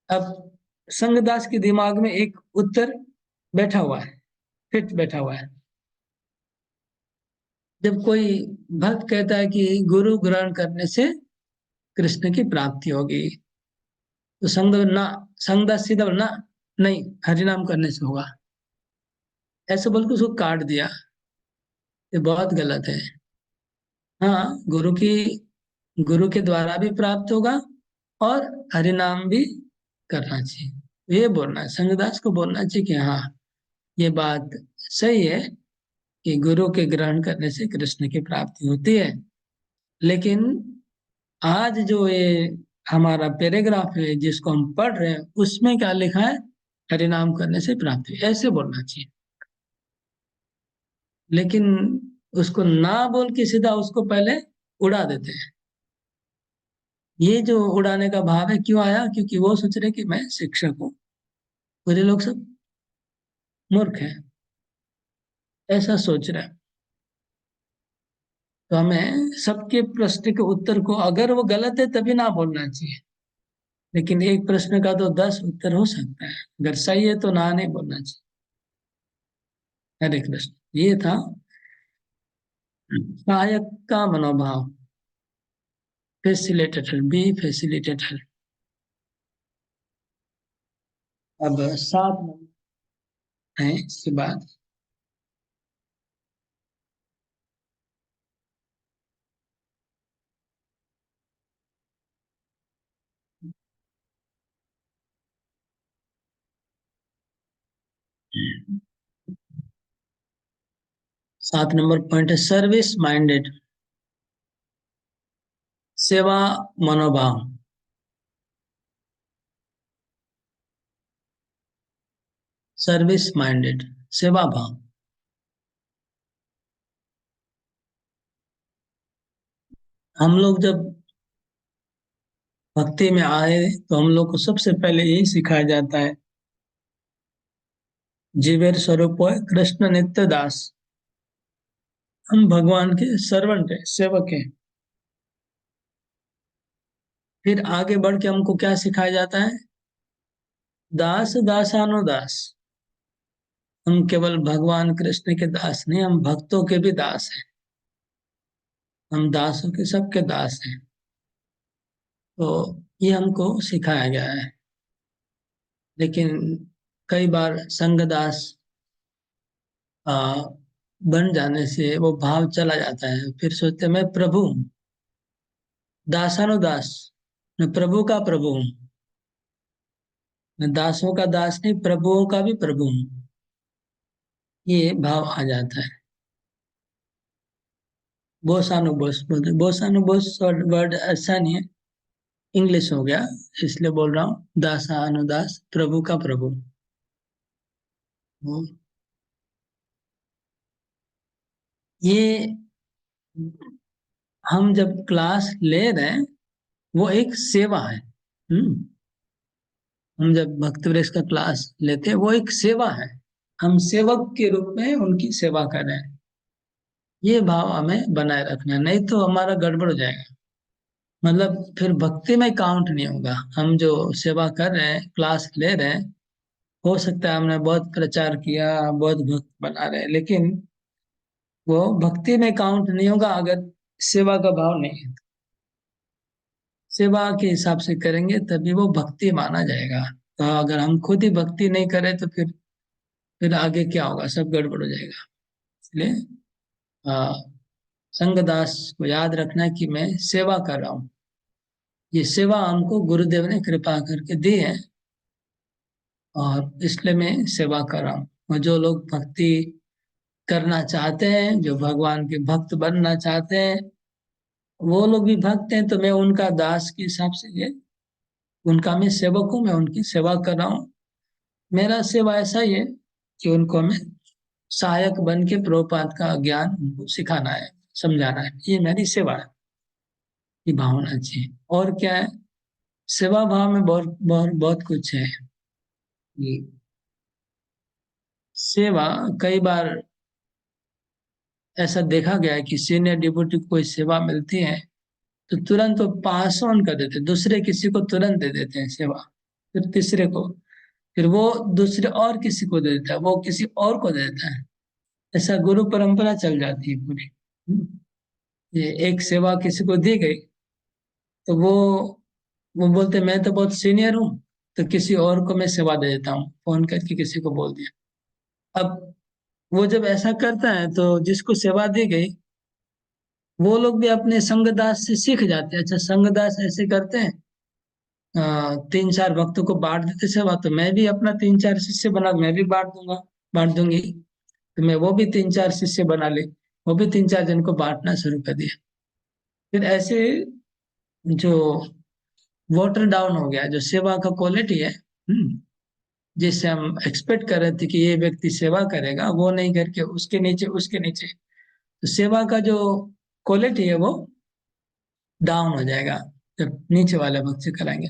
अब संगदास के दिमाग में एक उत्तर बैठा हुआ है, फिट बैठा हुआ है। जब कोई भक्त कहता है कि गुरु ग्रहण करने से कृष्ण की प्राप्ति होगी, तो संगदास सीधा बोला, ना नहीं, हरिनाम करने से होगा। ऐसे बोल के उसको काट दिया। ये बहुत गलत है। हाँ, गुरु के द्वारा भी प्राप्त होगा और हरिनाम भी करना चाहिए। ये बोलना है, संगदास को बोलना चाहिए कि हाँ ये बात सही है कि गुरु के ग्रहण करने से कृष्ण की प्राप्ति होती है। लेकिन आज जो ये हमारा पैराग्राफ है जिसको हम पढ़ रहे हैं उसमें क्या लिखा है, हरिनाम करने से प्राप्ति, ऐसे बोलना चाहिए। लेकिन उसको ना बोल के सीधा उसको पहले उड़ा देते हैं। ये जो उड़ाने का भाव है क्यों आया, क्योंकि वो सोच रहे कि मैं शिक्षक हूँ, पूरे लोग सब मूर्ख हैं, ऐसा सोच रहे हैं। तो हमें सबके प्रश्न के उत्तर को, अगर वो गलत है तभी ना बोलना चाहिए। लेकिन एक प्रश्न का तो 10 उत्तर हो सकता है, अगर सही है तो ना नहीं बोलना चाहिए। हरे कृष्ण। ये था सहायक का मनोभाव, फैसिलिटेटर, बी फैसिलिटेटर। अब 7 नंबर है इसके बाद। 7 नंबर पॉइंट है सर्विस माइंडेड, सेवा मनोभाव। सर्विस माइंडेड, सेवा भाव। हम लोग जब भक्ति में आए तो हम लोग को सबसे पहले यही सिखाया जाता है, जीवेर स्वरूप है कृष्ण नित्य दास। हम भगवान के सर्वेंट है, सेवक है। फिर आगे बढ़ के हमको क्या सिखाया जाता है, दास दासानुदास। हम केवल भगवान कृष्ण के दास नहीं, हम भक्तों के भी दास हैं। हम दासों के सबके दास हैं। तो ये हमको सिखाया गया है। लेकिन कई बार संगदास आ, बन जाने से वो भाव चला जाता है, फिर सोचते हैं, मैं प्रभु हूँ, दासानुदास, मैं प्रभु का प्रभु हूँ। मैं दासों का दास नहीं, प्रभुओं का भी प्रभु हूँ। ये भाव आ जाता है। बोसानुबोस बोलते, बोसानुबोस वर्ड अच्छा नहीं है, इंग्लिश हो गया, इसलिए बोल रहा हूँ दासानुदास, प्रभु का प्रभु। वो- ये हम जब क्लास ले रहे हैं वो एक सेवा है। हम जब भक्त वृक्ष का क्लास लेते हैं वो एक सेवा है। हम सेवक के रूप में उनकी सेवा कर रहे हैं। ये भाव हमें बनाए रखना है, नहीं तो हमारा गड़बड़ हो जाएगा। मतलब फिर भक्ति में काउंट नहीं होगा। हम जो सेवा कर रहे हैं, क्लास ले रहे हैं, हो सकता है हमने बहुत प्रचार किया, बहुत भक्त बना रहे हैं, लेकिन वो भक्ति में काउंट नहीं होगा अगर सेवा का भाव नहीं है। सेवा के हिसाब से करेंगे तभी वो भक्ति माना जाएगा। तो अगर हम खुद ही भक्ति नहीं करें तो फिर आगे क्या होगा, सब गड़बड़ हो जाएगा। इसलिए संगदास को याद रखना है कि मैं सेवा कर रहा हूँ। ये सेवा हमको गुरुदेव ने कृपा करके दी है और इसलिए मैं सेवा कर रहा हूँ। और जो लोग भक्ति करना चाहते हैं, जो भगवान के भक्त बनना चाहते हैं, वो लोग भी भक्त हैं, तो मैं उनका दास के हिसाब से ये उनका मैं सेवक हूँ, मैं उनकी सेवा कर रहा हूँ। मेरा सेवा ऐसा ही है कि उनको मैं सहायक बन के प्रभुपाद का ज्ञान उनको सिखाना है, समझाना है। ये मेरी सेवा है, ये भावना चाहिए। और क्या है, सेवा भाव में बहुत बहुत बहुत कुछ है। ये सेवा कई बार ऐसा देखा गया है कि सीनियर डिप्टी को कोई सेवा मिलती है तो तुरंत वो पास ऑन कर देते हैं, दूसरे किसी को तुरंत दे देते हैं सेवा, फिर तीसरे को, फिर वो दूसरे और किसी को दे देता है, वो किसी और को दे देता है। ऐसा गुरु परंपरा चल जाती है पूरी। ये एक सेवा किसी को दी गई तो वो बोलते मैं तो बहुत सीनियर हूँ, तो किसी और को मैं सेवा दे देता हूँ, फोन करके किसी को बोल दिया। अब वो जब ऐसा करता है तो जिसको सेवा दी गई वो लोग भी अपने संगदास से सीख जाते हैं। अच्छा, संगदास ऐसे करते हैं, 3-4 भक्तों को बांट देते सेवा, तो मैं भी अपना 3-4 शिष्य बना, मैं भी बांट दूंगा, बांट दूंगी। तो मैं वो भी 3-4 शिष्य बना ले, वो भी 3-4 जन को बांटना शुरू कर दिया। फिर ऐसे जो वाटर डाउन हो गया, जो सेवा का क्वालिटी है, जिससे हम एक्सपेक्ट कर रहे थे कि ये व्यक्ति सेवा करेगा, वो नहीं करके उसके नीचे उसके नीचे, तो सेवा का जो क्वालिटी है वो डाउन हो जाएगा जब नीचे वाले भक्त से कराएंगे।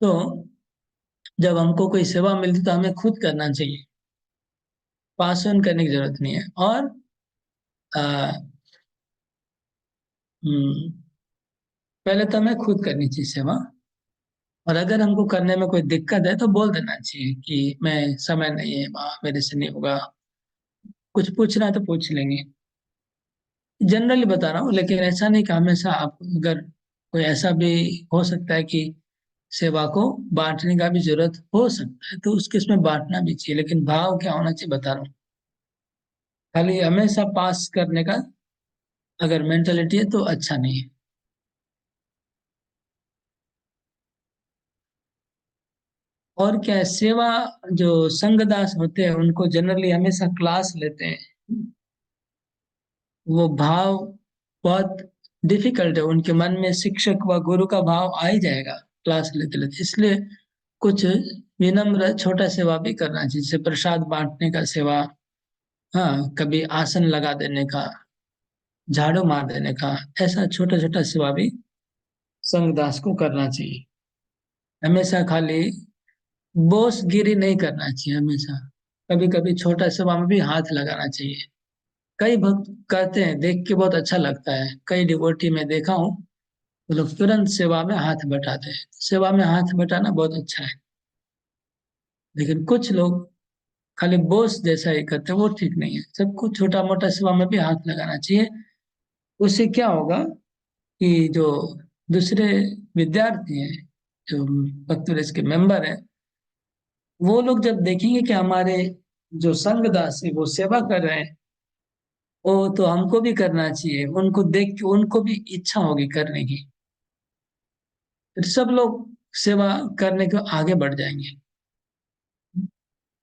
तो जब हमको कोई सेवा मिलती तो हमें खुद करना चाहिए, पास ऑन करने की जरूरत नहीं है। और आ, हम्म, पहले तो हमें खुद करनी चाहिए सेवा, और अगर हमको करने में कोई दिक्कत है तो बोल देना चाहिए कि मैं समय नहीं है, मेरे से नहीं होगा, कुछ पूछना है तो पूछ लेंगे। जनरली बता रहा हूँ, लेकिन ऐसा नहीं कि हमेशा आप, अगर कोई ऐसा भी हो सकता है कि सेवा को बांटने का भी जरूरत हो सकता है, तो उसके इसमें बांटना भी चाहिए, लेकिन भाव क्या होना चाहिए बता रहा हूँ। खाली हमेशा पास करने का अगर मेंटेलिटी है तो अच्छा नहीं है। और क्या है, सेवा जो संगदास होते हैं उनको जनरली हमेशा क्लास लेते हैं, वो भाव बहुत डिफिकल्ट है, उनके मन में शिक्षक व गुरु का भाव आ ही जाएगा क्लास लेते लेते। इसलिए कुछ विनम्र छोटा सेवा भी करना चाहिए, जैसे प्रसाद बांटने का सेवा, हाँ, कभी आसन लगा देने का, झाड़ू मार देने का, ऐसा छोटा छोटा सेवा भी संगदास को करना चाहिए। हमेशा खाली बोसगिरी नहीं करना चाहिए, हमेशा कभी कभी छोटा सेवा में भी हाथ लगाना चाहिए। कई भक्त करते हैं, देख के बहुत अच्छा लगता है, कई डिवोटी में देखा हूँ, वो लोग तुरंत सेवा में हाथ बटाते हैं। सेवा में हाथ बटाना बहुत अच्छा है, लेकिन कुछ लोग खाली बोस जैसा ही करते हैं, वो ठीक नहीं है। सबको छोटा मोटा सेवा में भी हाथ लगाना चाहिए। उससे क्या होगा कि जो दूसरे विद्यार्थी हैं, जो भक्त के मेंबर हैं, वो लोग जब देखेंगे कि हमारे जो संगदास है वो सेवा कर रहे हैं, वो तो हमको भी करना चाहिए, उनको देख के उनको भी इच्छा होगी करने की, फिर सब लोग सेवा करने को आगे बढ़ जाएंगे।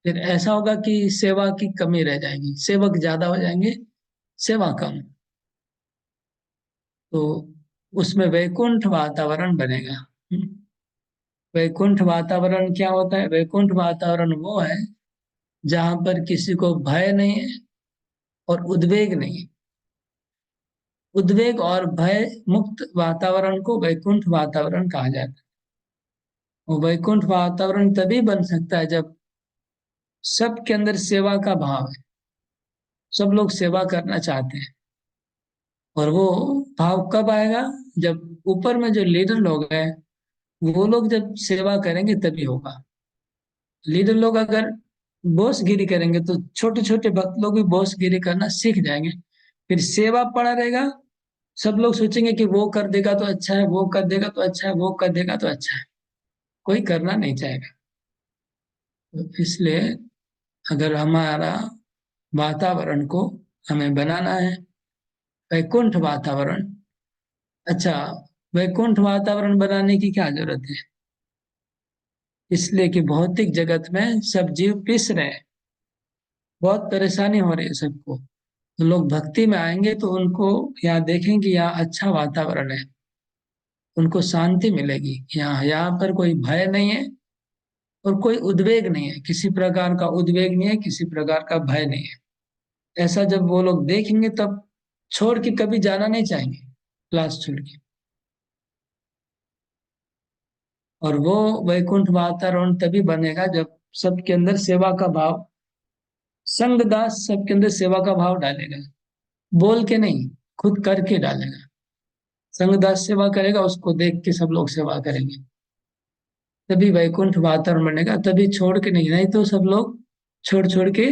फिर ऐसा होगा कि सेवा की कमी रह जाएगी, सेवक ज्यादा हो जाएंगे, सेवा कम। तो उसमें वैकुंठ वातावरण बनेगा। वैकुंठ वातावरण क्या होता है? वैकुंठ वातावरण वो है जहां पर किसी को भय नहीं है और उद्वेग नहीं है। उद्वेग और भय मुक्त वातावरण को वैकुंठ वातावरण कहा जाता है। वो वैकुंठ वातावरण तभी बन सकता है जब सबके अंदर सेवा का भाव है, सब लोग सेवा करना चाहते हैं। और वो भाव कब आएगा? जब ऊपर में जो लीडर लोग हैं वो लोग जब सेवा करेंगे तभी होगा। लीडर लोग अगर बॉसगिरी करेंगे तो छोटे छोटे भक्त लोग भी बॉसगिरी करना सीख जाएंगे, फिर सेवा पड़ा रहेगा। सब लोग सोचेंगे कि वो कर देगा तो अच्छा है, वो कर देगा तो अच्छा है, वो कर देगा तो अच्छा है, कोई करना नहीं चाहेगा। तो इसलिए अगर हमारा वातावरण को हमें बनाना है वैकुंठ वातावरण, अच्छा, वैकुंठ वातावरण बनाने की क्या जरूरत है? इसलिए कि भौतिक जगत में सब जीव पिस रहे हैं, बहुत परेशानी हो रही है सबको। तो लोग भक्ति में आएंगे तो उनको यहाँ देखेंगे यहाँ अच्छा वातावरण है, उनको शांति मिलेगी। यहाँ पर कोई भय नहीं है और कोई उद्वेग नहीं है, किसी प्रकार का उद्वेग नहीं है, किसी प्रकार का भय नहीं है। ऐसा जब वो लोग देखेंगे तब छोड़ के कभी जाना नहीं चाहेंगे, क्लास छोड़ के। और वो वैकुंठ वातावरण तभी बनेगा जब सबके अंदर सेवा का भाव, संगदास सबके अंदर सेवा का भाव डालेगा, बोल के नहीं, खुद करके डालेगा। संगदास सेवा करेगा, उसको देख के सब लोग सेवा करेंगे, तभी वैकुंठ वातावरण बनेगा। तभी छोड़ के नहीं, नहीं तो सब लोग छोड़ छोड़ के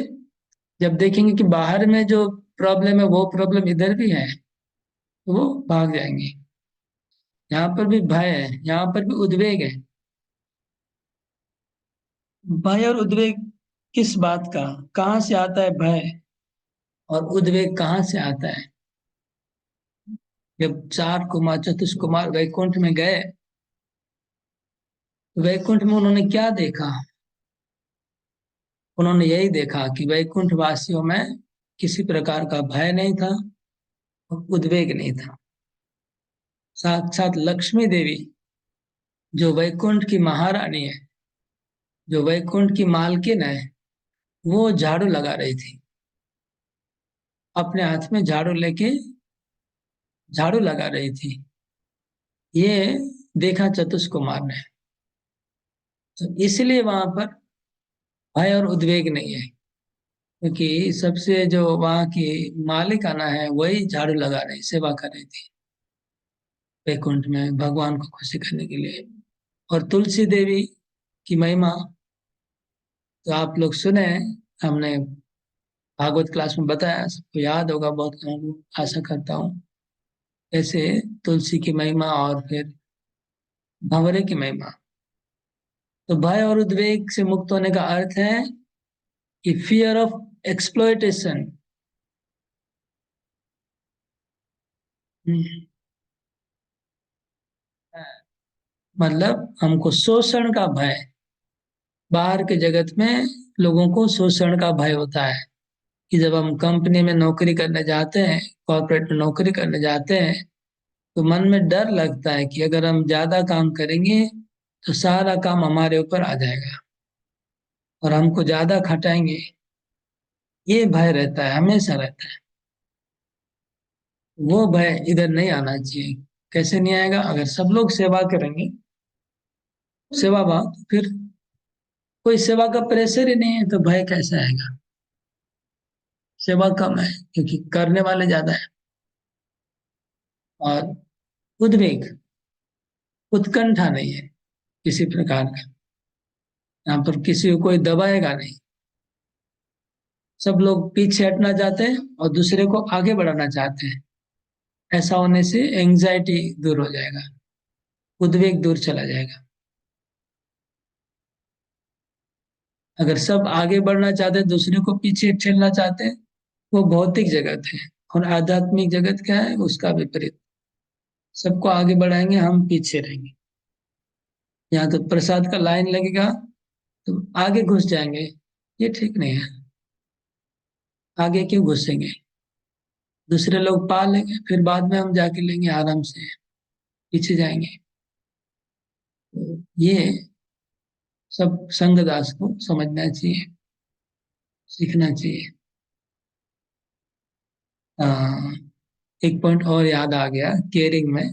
जब देखेंगे कि बाहर में जो प्रॉब्लम है वो प्रॉब्लम इधर भी है, तो वो भाग जाएंगे। यहाँ पर भी भय है, यहाँ पर भी उद्वेग है। भय और उद्वेग किस बात का, कहाँ से आता है भय और उद्वेग कहाँ से आता है? जब चार कुमार चतुष कुमार वैकुंठ में गए, वैकुंठ में उन्होंने क्या देखा? उन्होंने यही देखा कि वैकुंठ वासियों में किसी प्रकार का भय नहीं था और उद्वेग नहीं था। साक्षात लक्ष्मी देवी जो वैकुंठ की महारानी है, जो वैकुंठ की मालकिन है, वो झाड़ू लगा रही थी, अपने हाथ में झाड़ू लेके झाड़ू लगा रही थी। ये देखा चतुष कुमार ने, तो इसलिए वहां पर भय और उद्वेग नहीं है, क्योंकि सबसे जो वहां की मालिकाना है वही झाड़ू लगा रही, सेवा कर रही थी वैकुंठ में भगवान को खुशी करने के लिए। और तुलसी देवी की महिमा तो आप लोग सुने हैं, हमने भागवत क्लास में बताया, सबको याद होगा बहुत लोगों को, आशा करता हूँ। ऐसे तुलसी की महिमा और फिर भंवरे की महिमा। तो भय और उद्वेग से मुक्त होने का अर्थ है कि फियर ऑफ एक्सप्लॉयटेशन, मतलब हमको शोषण का भय। बाहर के जगत में लोगों को शोषण का भय होता है कि जब हम कंपनी में नौकरी करने जाते हैं, कॉर्पोरेट में नौकरी करने जाते हैं, तो मन में डर लगता है कि अगर हम ज्यादा काम करेंगे तो सारा काम हमारे ऊपर आ जाएगा और हमको ज्यादा खटाएंगे। ये भय रहता है, हमेशा रहता है। वो भय इधर नहीं आना चाहिए। कैसे नहीं आएगा? अगर सब लोग सेवा करेंगे, सेवा भाव, तो फिर कोई सेवा का प्रेशर ही नहीं है, तो भय कैसे आएगा? सेवा कम है क्योंकि करने वाले ज्यादा है। और उद्वेग, उत्कंठा नहीं है किसी प्रकार का, यहाँ पर किसी को कोई दबाएगा नहीं। सब लोग पीछे हटना चाहते हैं और दूसरे को आगे बढ़ाना चाहते हैं। ऐसा होने से एंजाइटी दूर हो जाएगा, उद्वेग दूर चला जाएगा। अगर सब आगे बढ़ना चाहते हैं, दूसरे को पीछे ठेलना चाहते हैं, वो भौतिक जगत है। और आध्यात्मिक जगत क्या है? उसका विपरीत। सबको आगे बढ़ाएंगे, हम पीछे रहेंगे। यहाँ तो प्रसाद का लाइन लगेगा तो आगे घुस जाएंगे, ये ठीक नहीं है। आगे क्यों घुसेंगे? दूसरे लोग पा लेंगे, फिर बाद में हम जाके लेंगे आराम से, पीछे जाएंगे। तो ये सब संगदास को समझना चाहिए, सीखना चाहिए। आ, एक पॉइंट और याद आ गया, केयरिंग में।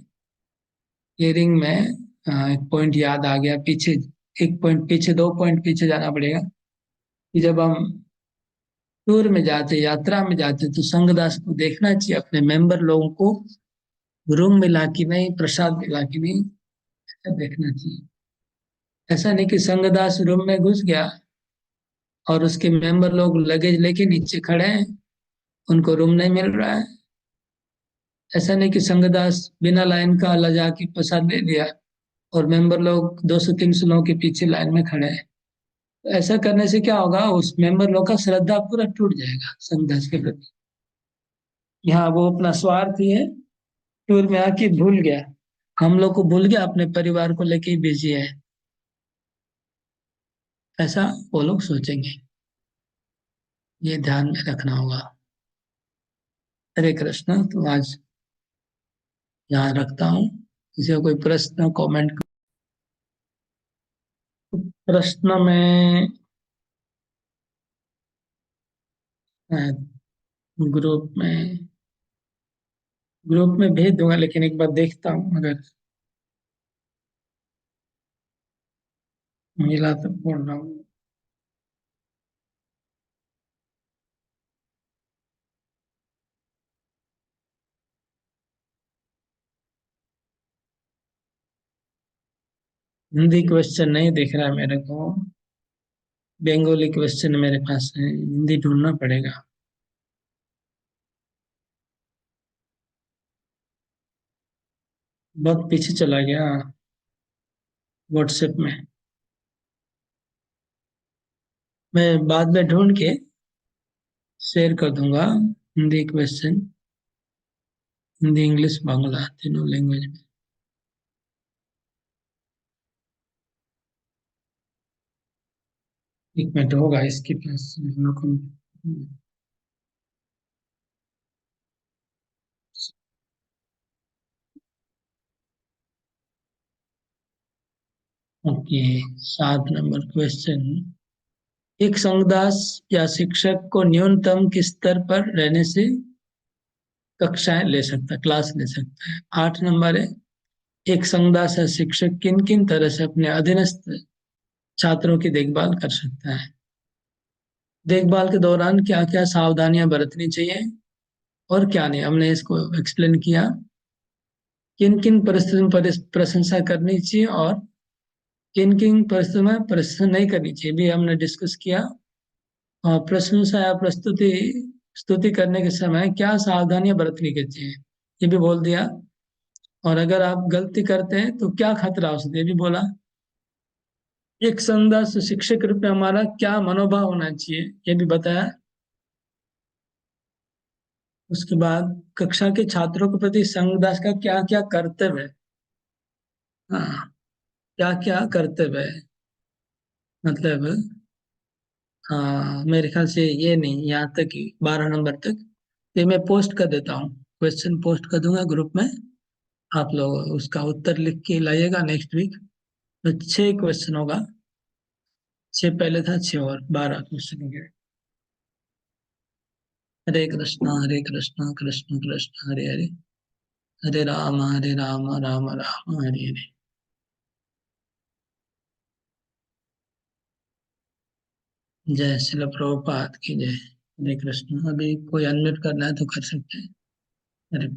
केयरिंग में एक पॉइंट याद आ गया पीछे, एक पॉइंट पीछे, 2 पॉइंट पीछे जाना पड़ेगा। कि जब हम टूर में जाते, यात्रा में जाते, तो संगदास को देखना चाहिए अपने मेंबर लोगों को रूम मिला कि नहीं, प्रसाद मिला कि नहीं, ऐसा देखना चाहिए। ऐसा नहीं कि संगदास रूम में घुस गया और उसके मेंबर लोग लगेज लेके नीचे खड़े हैं, उनको रूम नहीं मिल रहा है। ऐसा नहीं कि संगदास बिना लाइन का लजा के प्रसाद ले लिया और मेंबर लोग 200-300 लोगों के पीछे लाइन में खड़े हैं। तो ऐसा करने से क्या होगा? उस मेंबर लोग का श्रद्धा पूरा टूट जाएगा संगदास के प्रति। यहाँ वो अपना स्वार्थ ही है, टूर में आके भूल गया हम लोग को भूल गया, अपने परिवार को लेके ही बिजी है, ऐसा वो लोग सोचेंगे। ये ध्यान में रखना होगा। हरे कृष्ण। तो आज यहाँ रखता हूँ। किसी का कोई प्रश्न कमेंट? प्रश्न में ग्रुप में भेज दूंगा, लेकिन एक बार देखता हूँ, अगर मिला तो बोल रहा हूँ। हिंदी क्वेश्चन नहीं दिख रहा है मेरे को, बंगाली क्वेश्चन मेरे पास है, हिंदी ढूंढना पड़ेगा। बहुत पीछे चला गया व्हाट्सएप में। मैं बाद में ढूंढ के शेयर कर दूंगा हिंदी क्वेश्चन, हिंदी इंग्लिश बांग्ला तीनों लैंग्वेज में। एक मिनट होगा इसके पास हम लोग को। Okay, 7 number question. एक संगदास या शिक्षक को न्यूनतम किस स्तर पर रहने से कक्षाएं ले सकता है, क्लास ले सकता है? 8 नंबर है, एक संगदास या शिक्षक किन किन तरह से अपने अधीनस्थ छात्रों की देखभाल कर सकता है? देखभाल के दौरान क्या क्या सावधानियां बरतनी चाहिए और क्या नहीं, हमने इसको एक्सप्लेन किया। किन किन परिस्थितियों में प्रशंसा करनी चाहिए और किन किन परिस्थितियों में प्रशंसा नहीं करनी चाहिए भी हमने डिस्कस किया। और प्रशंसा या प्रस्तुति स्तुति करने के समय क्या सावधानियां बरतनी चाहिए, ये भी बोल दिया। और अगर आप गलती करते हैं तो क्या खतरा हो सकता है, ये भी बोला। एक संदर्भ शिक्षक के रूप में हमारा क्या मनोभाव होना चाहिए, ये भी बताया। उसके बाद कक्षा के छात्रों के प्रति संगदास का क्या क्या कर्तव्य है। हाँ, क्या क्या कर्तव्य है, मतलब मेरे ख्याल से ये नहीं, यहाँ तक ही 12 नंबर तक। ये मैं पोस्ट कर देता हूँ, क्वेश्चन पोस्ट कर दूंगा ग्रुप में। आप लोग उसका उत्तर लिख के लाइएगा नेक्स्ट वीक। तो 6 क्वेश्चन होगा, 6 पहले था, 6 और 12 क्वेश्चन हो गए। हरे कृष्णा कृष्ण कृष्ण हरे हरे, हरे राम राम राम हरे हरे। जय श्री प्रभुपाद की जय। हरे कृष्ण। अभी कोई अनम्यूट करना है तो कर सकते हैं। हरे